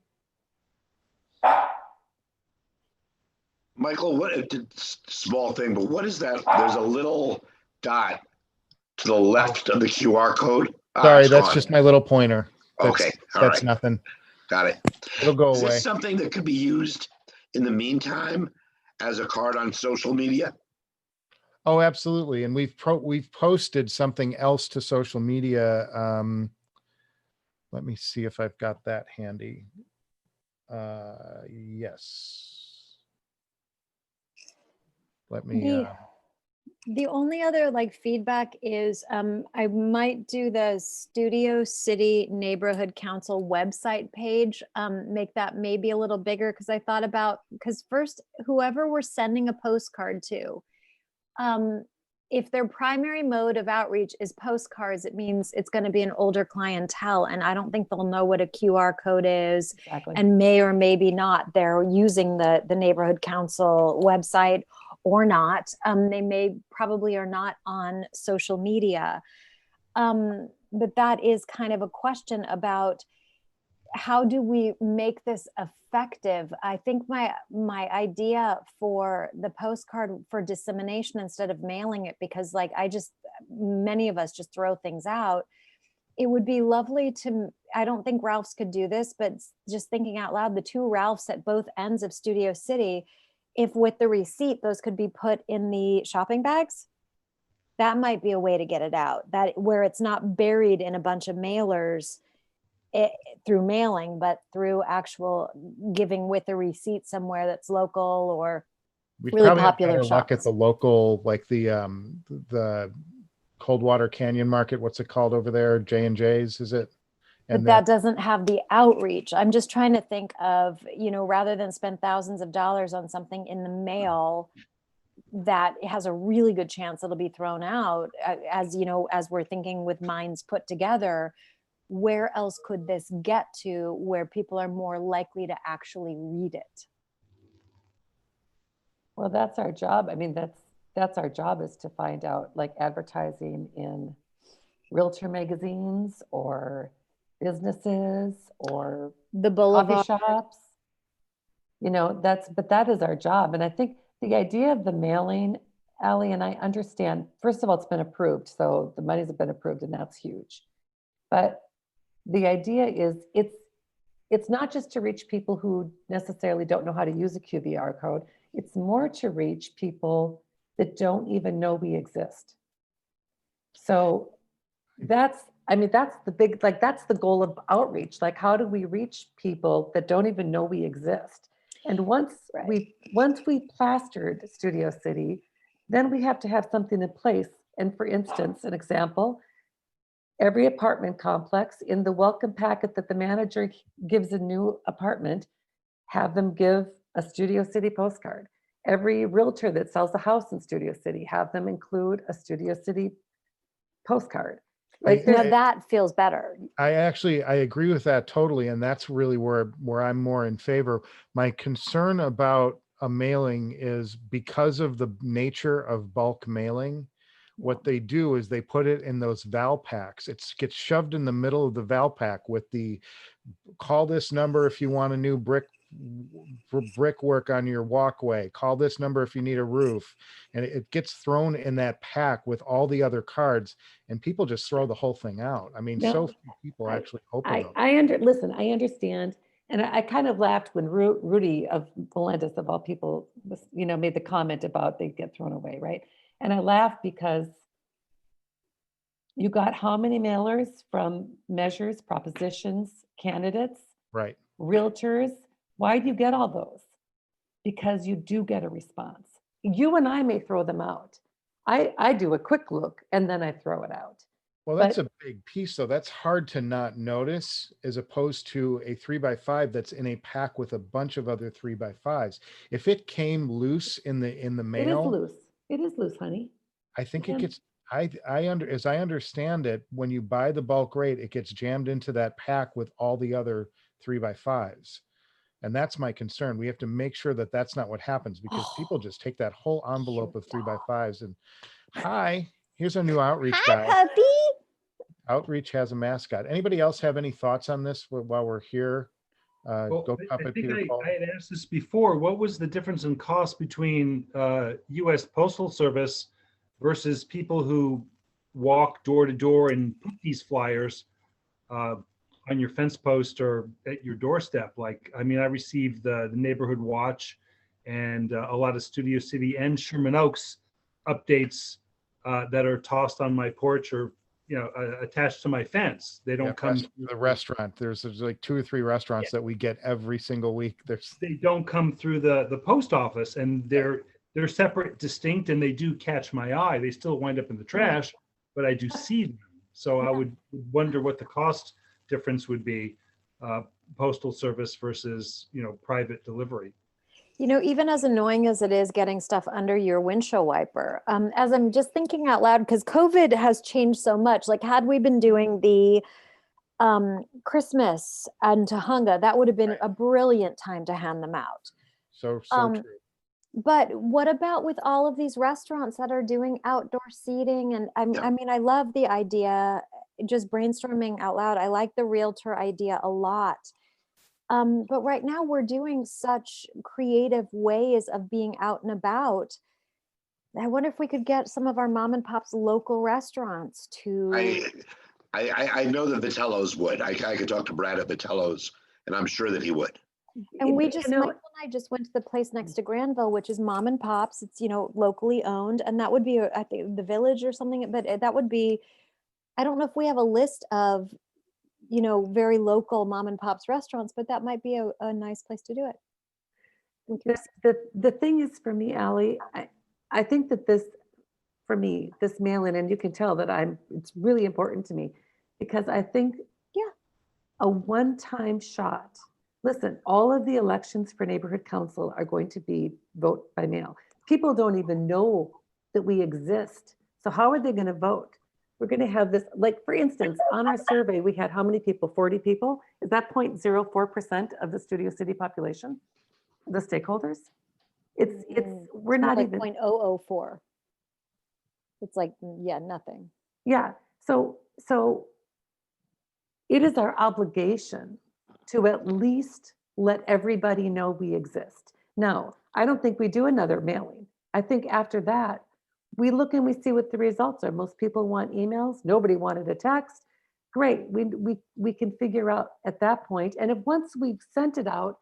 Michael, it's a small thing, but what is that? There's a little dot to the left of the QR code. Sorry, It's that's gone. just my little pointer. Okay, all That's right, nothing. got it. It'll go Is away. this something that could be used in the meantime as a card on social media? Oh, absolutely. And we've posted something else to social media. Let me see if I've got that handy. Yes. Let me. The only other feedback is I might do the Studio City Neighborhood Council website page, make that maybe a little bigger, because first, whoever we're sending a postcard to, if their primary mode of outreach is postcards, it means it's going to be an older clientele, and I don't think they'll know what a QR code is, Exactly. and may or maybe not. They're using the Neighborhood Council website or not. They probably are not on social media. But that is kind of a question about how do we make this effective? I think my idea for the postcard for dissemination instead of mailing it, because many of us just throw things out. It would be lovely I don't think Ralph's could do this, but just thinking out loud, the 2 Ralphs at both ends of Studio City, if with the receipt, those could be put in the shopping bags, that might be a way to get it out, that where it's not buried in a bunch of mailers through mailing, but through actual giving with a receipt somewhere that's local or We'd really probably have popular better luck at shops. the local, like the Coldwater Canyon Market, what's it called over there? J&J's, is it? But And that doesn't have the outreach. I'm just trying to think of, rather than spend thousands of dollars on something in the mail that has a really good chance it'll be thrown out, as we're thinking with minds put together, where else could this get to where people are more likely to actually read it? Well, that's our job. I mean, that's our job, is to find out, like, advertising in realtor magazines or businesses or The coffee boulevard. shops. But that is our job. And I think the idea of the mailing, Ally, and I understand, first of all, it's been approved. So the monies have been approved, and that's huge. But the idea is it's not just to reach people who necessarily don't know how to use a QVR code. It's more to reach people that don't even know we exist. So that's the big, like, that's the goal of outreach. Like, how do we reach people that don't even know we exist? And once we plastered Studio City, then we have to have something in place. And for instance, an example, every apartment complex, in the welcome packet that the manager gives a new apartment, have them give a Studio City postcard. Every realtor that sells a house in Studio City, have them include a Studio City postcard. Like, Now that feels better. I agree with that totally. And that's really where I'm more in favor. My concern about a mailing is because of the nature of bulk mailing. What they do is they put it in those Val packs. It gets shoved in the middle of the Val pack with the call this number if you want a new brickwork on your walkway. Call this number if you need a roof. And it gets thrown in that pack with all the other cards, and people just throw the whole thing out. I mean, so few people actually open them. I understand. And I kind of laughed when Rudy of Melendez, of all people, made the comment about they get thrown away, right? And I laughed because you got how many mailers from measures, propositions, candidates, Right. realtors? Why do you get all those? Because you do get a response. You and I may throw them out. I do a quick look and then I throw it out. Well, that's a big piece, though. That's hard to not notice, as opposed to a 3x5 that's in a pack with a bunch of other 3x5s. If it came loose in the mail, It is loose, honey. I think it gets. As I understand it, when you buy the bulk rate, it gets jammed into that pack with all the other 3x5s, and that's my concern. We have to make sure that that's not what happens, because people just take that whole envelope of 3x5s and, hi, here's our new outreach guy. Puppy. Outreach has a mascot. Anybody else have any thoughts on this while we're here? Well, Go I Puppet, think Peter Paul. I had asked this before. What was the difference in cost between U.S. Postal Service versus people who walk door to door and put these flyers on your fence post or at your doorstep? Like, I mean, I received the Neighborhood Watch and a lot of Studio City and Sherman Oaks updates that are tossed on my porch or attached to my fence. They don't come through the restaurant. There's like 2 or 3 restaurants that we get every single week. They don't come through the post office, and they're separate, distinct, and they do catch my eye. They still wind up in the trash, but I do see them. So I would wonder what the cost difference would be, postal service versus private delivery. Even as annoying as it is getting stuff under your windshield wiper, as I'm just thinking out loud, because COVID has changed so much. Like, had we been doing the Christmas and Tahunga, that would have been a brilliant time to hand them out. So true. But what about with all of these restaurants that are doing outdoor seating? And I mean, I love the idea, just brainstorming out loud. I like the realtor idea a lot. But right now we're doing such creative ways of being out and about. I wonder if we could get some of our mom and pop's local restaurants to. I know that Vitello's would. I could talk to Brad at Vitello's, and I'm sure that he would. And Michael and I just went to the place next to Granville, which is mom and pops. It's, locally owned. And that would be, I think, the Village or something, but that would be, I don't know if we have a list of, very local mom and pops restaurants, but that might be a nice place to do it. The thing is, for me, Ally, I think that this, for me, this mail-in, and you can tell that it's really important to me, because I think a one-time shot. Listen, all of the elections for neighborhood council are going to be vote by mail. People don't even know that we exist. So how are they going to vote? We're going to have this, like, for instance, on our survey, we had how many people? 40 people? Is that 0.04% of the Studio City population? The stakeholders? We're not like even. 0.004. It's like, yeah, nothing. Yeah, so it is our obligation to at least let everybody know we exist. Now, I don't think we do another mailing. I think after that, we look and we see what the results are. Most people want emails. Nobody wanted a text. Great, we can figure out at that point. And if once we've sent it out,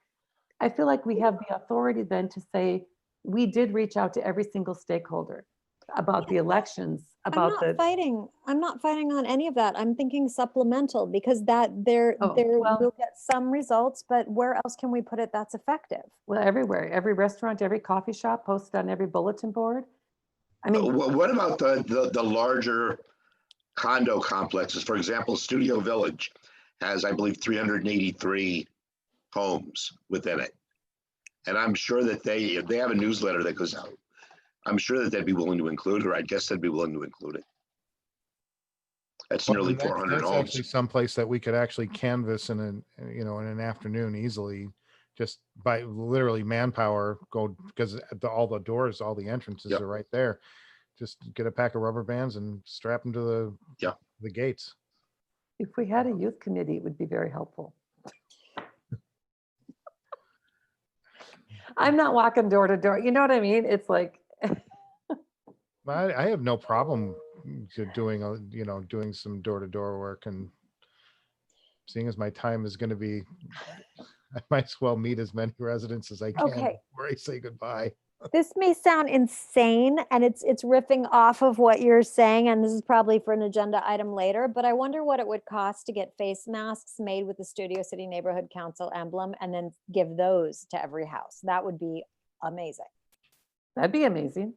I feel like we have the authority then to say, we did reach out to every single stakeholder about the elections, about I'm not fighting on any of that. I'm thinking supplemental, because that we'll get some results, but where else can we put it that's effective? Well, everywhere, every restaurant, every coffee shop, posted on every bulletin board. I mean, what about the larger condo complexes? For example, Studio Village has, I believe, 383 homes within it. And I'm sure that they have a newsletter that goes out. I'm sure that they'd be willing to include, or I guess they'd be willing to include it. That's nearly 400 that's homes. actually someplace that we could actually canvas in an afternoon easily, just by literally manpower, go, because all the doors, all the entrances are right there. Just get a pack of rubber bands and strap them to the gates. if we had a youth committee, it would be very helpful. I'm not walking door to door. You know what I mean? It's like. I have no problem doing doing some door-to-door work, and seeing as my time is going to be, I might as well meet as many residents as I can before I say goodbye. This may sound insane, and it's riffing off of what you're saying, and this is probably for an agenda item later, but I wonder what it would cost to get face masks made with the Studio City Neighborhood Council emblem and then give those to every house. That would be amazing. That'd be amazing.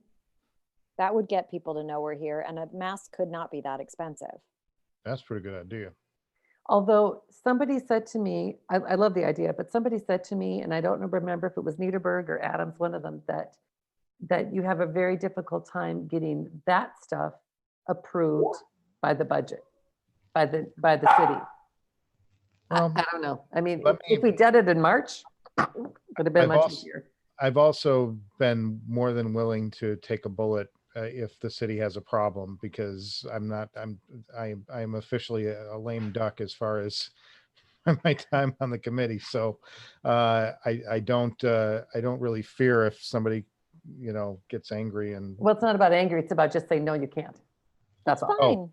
That would get people to know we're here, and a mask could not be that expensive. That's a pretty good idea. Although somebody said to me, I love the idea, but somebody said to me, and I don't remember if it was Niederberg or Adams, one of them, that you have a very difficult time getting that stuff approved by the budget, by the city. Well, I don't know. I mean, if we did it in March, it would have been much easier. I've also been more than willing to take a bullet if the city has a problem, because I'm officially a lame duck as far as my time on the committee. So I don't really fear if somebody gets angry. And well, it's not about angry. It's about just saying no, you can't. That's all. Fine.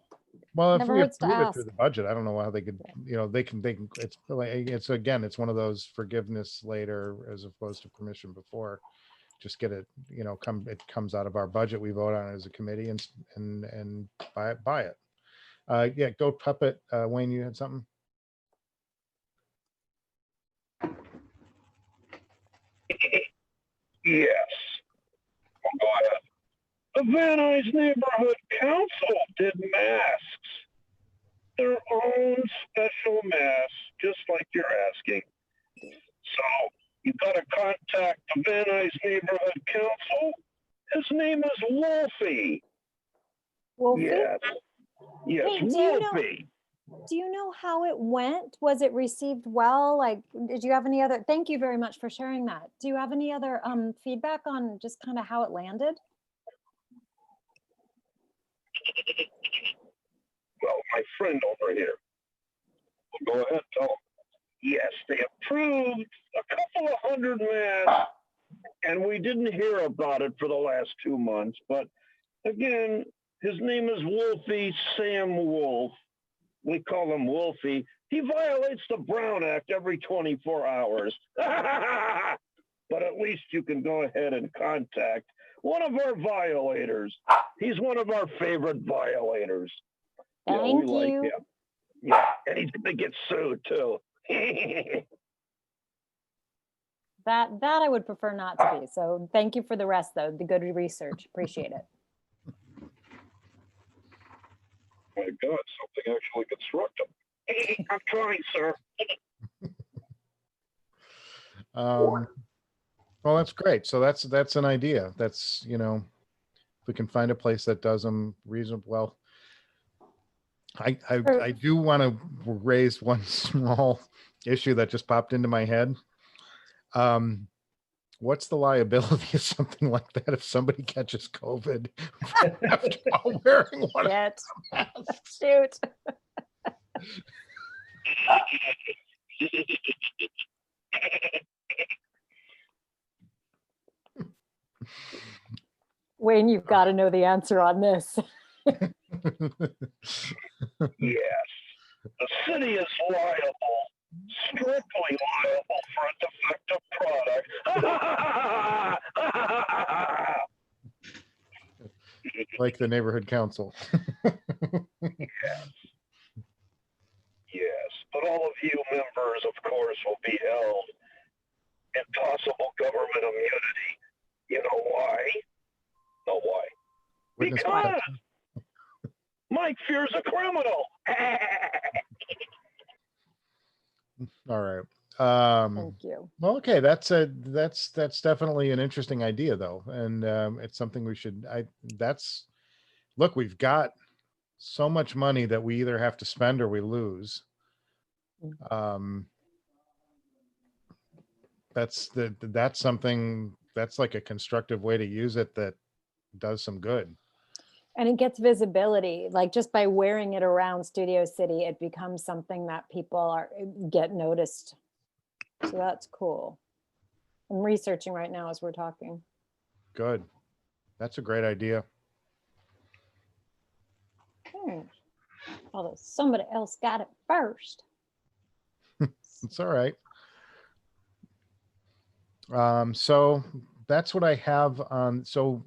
Well, if Never we hurts to approve it ask. through the budget, I don't know how they could, they can, it's one of those forgiveness later as opposed to permission before. Just get it, it comes out of our budget. We vote on it as a committee and buy it. Yeah, go Puppet. Wayne, you had something? Yes. Go ahead. The Van Nuys Neighborhood Council did masks. Their own special masks, just like you're asking. So you got to contact the Van Nuys Neighborhood Council. His name is Wolfie. Wolfie? Yes. Yes, Hey, Wolfie. Do you know how it went? Was it received well? Like, did you have any other, thank you very much for sharing that. Do you have any other feedback on just kind of how it landed? Well, my friend over here. Well, go ahead, tell him. Yes, they approved a couple of hundred masks, and we didn't hear about it for the last 2 months. But again, his name is Wolfie Sam Wolf. We call him Wolfie. He violates the Brown Act every 24 hours. But at least you can go ahead and contact one of our violators. He's one of our favorite violators. Thank we like you. him. Yeah, and he's going to get sued too. That I would prefer not to be. So thank you for the rest, though. The good research. Appreciate it. my God, something actually constructive. I'm trying, sir. Well, that's great. So that's an idea. That's, you know, if we can find a place that does them reasonable. Well, I do want to raise one small issue that just popped into my head. What's the liability of something like that if somebody catches COVID after all wearing one of Shit. the masks? Shoot. Wayne, you've got to know the answer on this. Yes. The city is liable, strictly liable for a defective product. Like the neighborhood council. Yes, but all of you members, of course, will be held in possible government immunity. You know why? Know why? Witness Because protection. Mike fears a criminal. All right. Thank you. Well, okay, that's definitely an interesting idea though. And it's something we should, look, we've got so much money that we either have to spend or we lose. That's something that's like a constructive way to use it that does some good. And it gets visibility, like just by wearing it around Studio City, it becomes something that people get noticed. So that's cool. I'm researching right now as we're talking. Good. That's a great idea. Although somebody else got it first. It's all right. So that's what I have on. So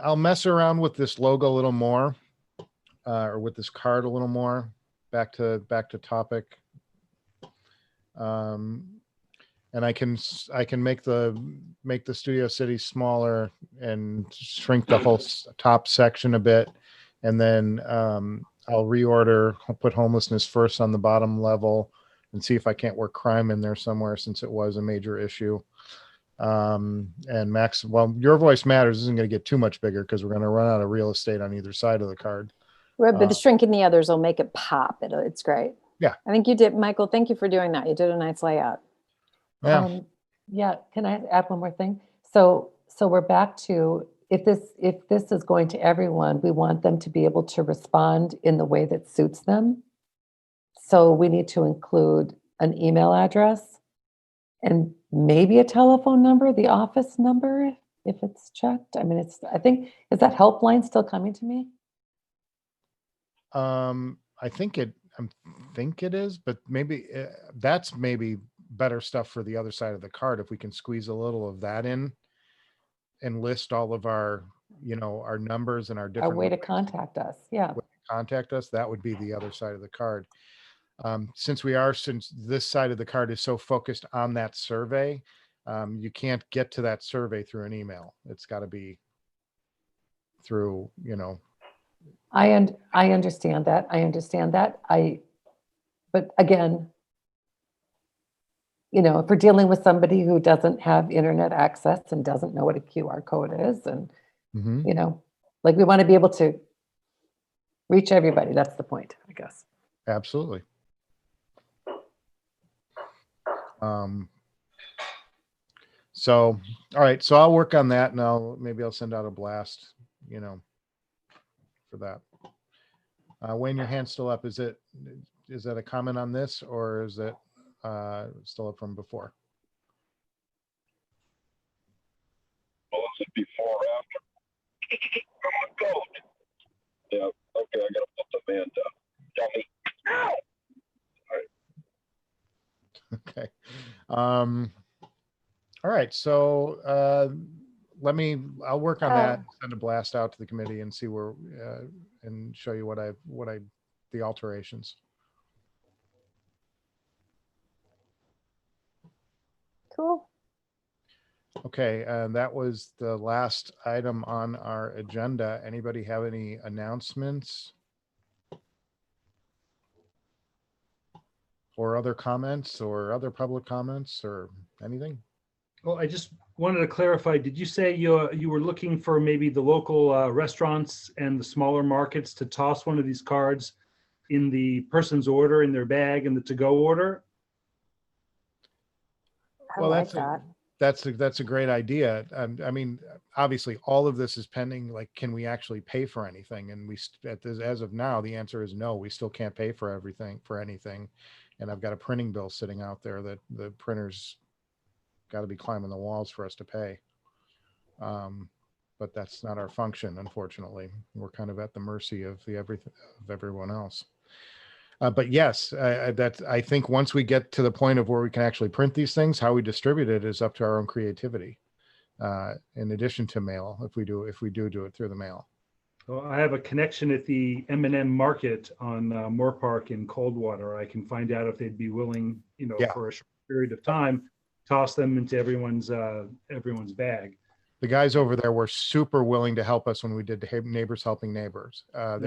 I'll mess around with this logo a little more, or with this card a little more. Back to topic. And I can make the Studio City smaller and shrink the whole top section a bit, and then I'll reorder. I'll put homelessness first on the bottom level, and see if I can't work crime in there somewhere, since it was a major issue. And Max, well, Your Voice Matters isn't going to get too much bigger because we're going to run out of real estate on either side of the card. Right, but the shrinking the others will make it pop. It's great. Yeah. I think you did, Michael. Thank you for doing that. You did a nice layout. Yeah. Yeah, can I add one more thing? So we're back to, if this is going to everyone, we want them to be able to respond in the way that suits them. So we need to include an email address and maybe a telephone number, the office number, if it's checked. I mean, I think, is that helpline still coming to me? I think it is, but maybe that's maybe better stuff for the other side of the card. If we can squeeze a little of that in and list all of our, our numbers and our Our different way to ways contact us, yeah. contact us, that would be the other side of the card. Since this side of the card is so focused on that survey, you can't get to that survey through an email. It's got to be through, I understand that. But again, if we're dealing with somebody who doesn't have internet access and doesn't know what a QR code is, and like, we want to be able to reach everybody. That's the point, I guess. Absolutely. So, all right. So I'll work on that, and maybe I'll send out a blast, for that. Wayne, your hand's still up. Is that a comment on this, or is it still up from before? Well, is it before or after? I'm a goat. Yeah, okay, I gotta put the man down. Dummy. Ow! Okay. All right. So I'll work on that, send a blast out to the committee and see where, and show you the alterations. Cool. Okay. That was the last item on our agenda. Anybody have any announcements? or other comments or other public comments or anything? Well, I just wanted to clarify, did you say you were looking for maybe the local restaurants and the smaller markets to toss one of these cards in the person's order in their bag in the to-go order? I Well, like that. that's a great idea. I mean, obviously, all of this is pending. Like, can we actually pay for anything? And as of now, the answer is no. We still can't pay for anything. And I've got a printing bill sitting out there that the printer's got to be climbing the walls for us to pay. But that's not our function, unfortunately. We're kind of at the mercy of everyone else. But yes, I think once we get to the point of where we can actually print these things, how we distribute it is up to our own creativity. In addition to mail, if we do it through the mail. Well, I have a connection at the M&M Market on Moore Park in Coldwater. I can find out if they'd be willing, Yeah. for a short period of time, toss them into everyone's bag. The guys over there were super willing to help us when we did Neighbors Helping Neighbors. I've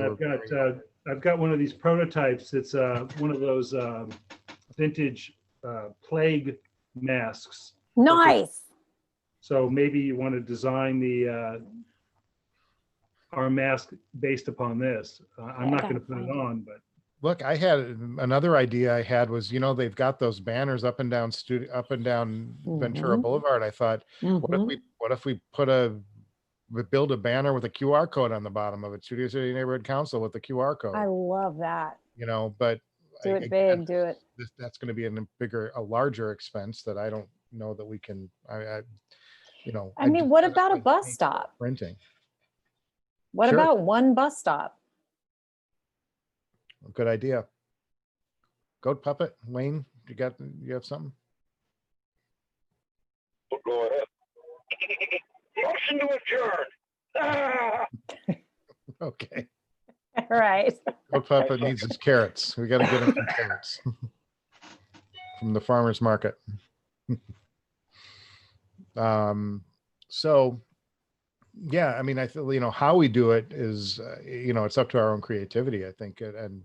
got one of these prototypes. It's one of those vintage plague masks. Nice. So maybe you want to design our mask based upon this. I'm not going to put it on, but Look, I had another idea I had was, they've got those banners up and down Ventura Boulevard. I thought, what if we build a banner with a QR code on the bottom of it, Studio City Neighborhood Council with the QR code, I love that. but Do it big, do it. That's going to be a larger expense that I don't know that we can, I mean, what about a bus stop? Printing. What Sure. about one bus stop? Good idea. Goat Puppet, Wayne, you have something? Go ahead. Motion to adjourn. Ah! Okay. All right. Goat Puppet needs his carrots. We got to get him some carrots from the farmer's market. So yeah, I mean, I feel, how we do it is, it's up to our own creativity, I think, and,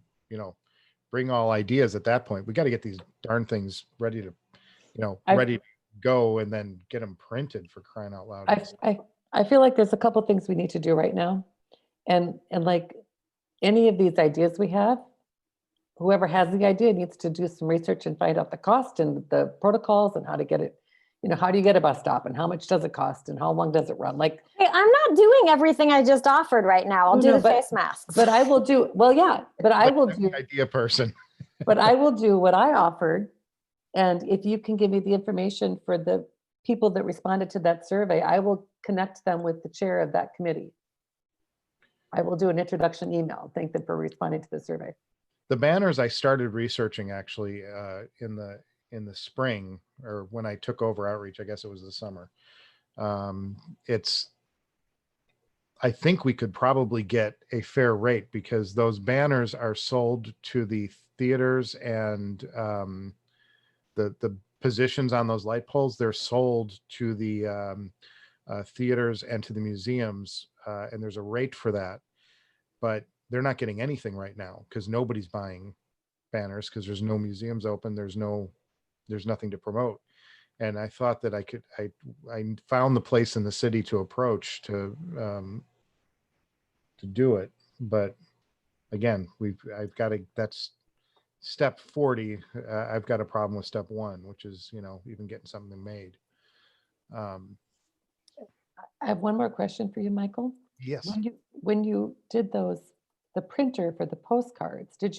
bring all ideas at that point. We got to get these darn things ready to, ready to go and then get them printed, for crying out loud. I feel like there's a couple things we need to do right now. And like any of these ideas we have, whoever has the idea needs to do some research and find out the cost and the protocols and how to get it. How do you get a bus stop and how much does it cost and how long does it run? Like, Hey, I'm not doing everything I just offered right now. I'll do the face masks. but I will do, well, yeah, but I will do, Idea person. but I will do what I offered. And if you can give me the information for the people that responded to that survey, I will connect them with the chair of that committee. I will do an introduction email. Thank them for responding to the survey. The banners I started researching actually in the spring, or when I took over outreach, I guess it was the summer. I think we could probably get a fair rate because those banners are sold to the theaters and the positions on those light poles, they're sold to the theaters and to the museums, and there's a rate for that, but they're not getting anything right now because nobody's buying banners because there's no museums open, there's nothing to promote. And I thought that I found the place in the city to approach to do it. But again, that's step 40. I've got a problem with step 1, which is, even getting something made. I have one more question for you, Michael. Yes. When you did the printer for the postcards, you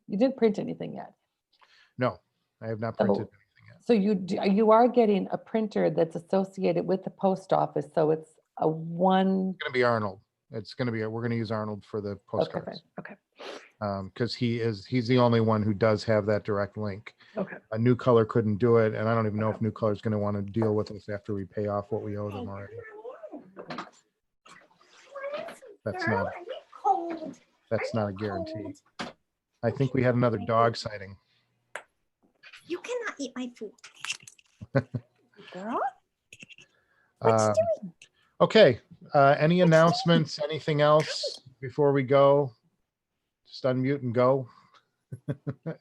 didn't print anything yet? No, I have not printed anything yet. So you are getting a printer that's associated with the post office. So it's a one. It's going to be Arnold. We're going to use Arnold for the postcards. Okay. Because he's the only one who does have that direct link. Okay. A New Color couldn't do it, and I don't even know if New Color is going to want to deal with us after we pay off what we owe them already. That's not a guarantee. I think we had another dog sighting. You cannot eat my food. Girl? What you doing? Okay. Any announcements? Anything else before we go? Just unmute and go.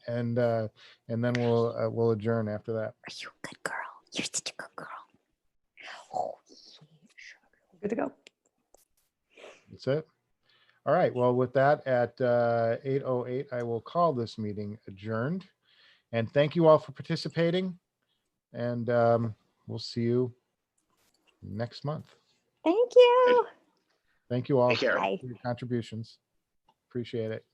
and then we'll adjourn after that. Are you a good girl? You're such a good girl. Oh, Good to go. That's it. All right. Well, with that, at 8:08, I will call this meeting adjourned. And thank you all for participating. And we'll see you next month. thank you. Thank you all Take care. for Bye. your contributions. Appreciate it.